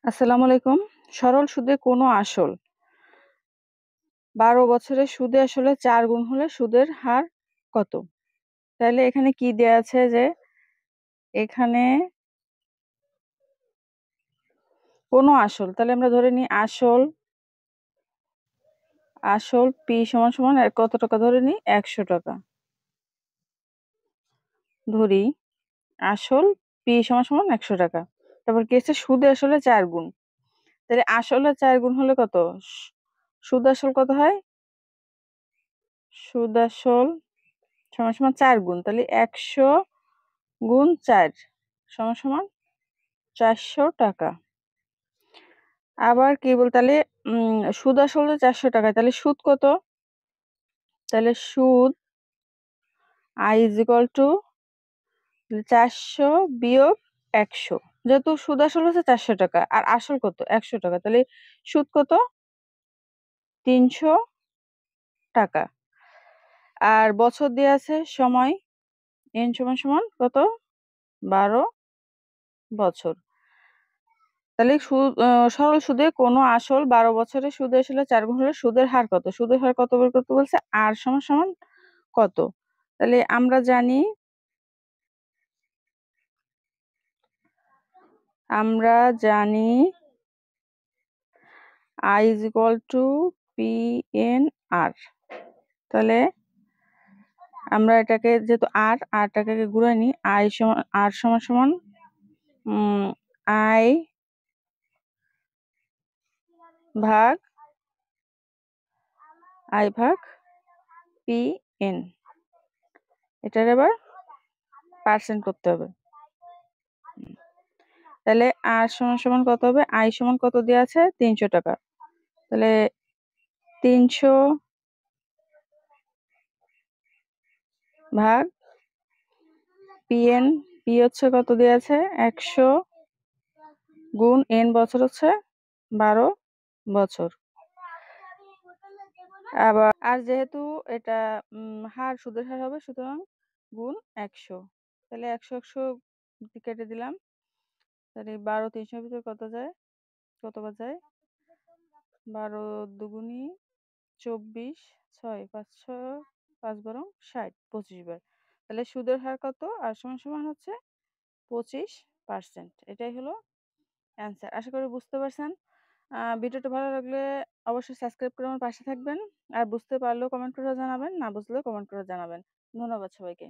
আসসালামু আলাইকুম। সরল সুদে কোনো আসল ১২ বছরের সুদে আসলে ৪ গুণ হলে সুদের হার কত? তাহলে এখানে কি দেয়া আছে যে এখানে কোনো আসল। তাহলে আমরা ধরে নিই আসল P সমান আর কত টাকা ধরে নিই? ১০০ টাকা। ধরি আসল P সমান ১০০ টাকা। তারপর কি আছে? সুদে আসলে ৪ গুণ। তাহলে আসলে ৪ গুণ হলে কত? সুদ আসল কত হয়? সুদ আসল সমান ৪ গুণ। তাহলে ১০০ গুণ ৪ সমান ৪০০ টাকা। আবার কি তাহলে সুদ আসলে ৪০০ টাকা। তাহলে সুদ কত? তাহলে সুদ I = ৪০০ বিয়োগ ১০০। যেহেতু সুদ আসল হচ্ছে ৪০০ টাকা আর আসল কত? ১০০ টাকা। তাহলে সুদ কত? ৩০০ টাকা। আর বছর দেয়া আছে সময় n সমান কত? ১২ বছর। তাহলে সরল সুদে কোনো আসল ১২ বছরের সুদে আসলে ৪ গুণ হলে সুদের হার কত? সুদের হার কত বের করতে বলছে? R সমান কত? তাহলে আমরা জানি I = PNR। তাহলে আমরা এটাকে যেহেতু R টাকে গুণাই নিই R সমান I ভাগ PN। এটার আবার পার্সেন্ট করতে হবে। তাহলে R সমান কত হবে? I সমান কত দেয়া আছে? ৩০০ টাকা। তাহলে ৩০০ ভাগ PN, P হচ্ছে কত দেয়া আছে? ১০০ গুণ N বছর হচ্ছে ১২ বছর। আবার আর যেহেতু এটা সুদের হার হবে সুতরাং গুণ ১০০। তাহলে ১০০ কেটে দিলাম। তাহলে ১২ ৩০০ ভিতর কত যায়? কতবার যায়? ১২ দুগুণী ২৪, ৬ ৫ ৬ ৫ ১২ ৬০ ২৫ বার। তাহলে সুদের হার কত? আর সমান হচ্ছে ২৫%। এটাই হলো অ্যান্সার। আশা করি বুঝতে পারছেন। ভিডিওটা ভালো লাগলে অবশ্যই সাবস্ক্রাইব করে আমার পাশে থাকবেন। আর বুঝতে পারলেও কমেন্ট করে জানাবেন, না বুঝলেও কমেন্ট করে জানাবেন। ধন্যবাদ সবাইকে।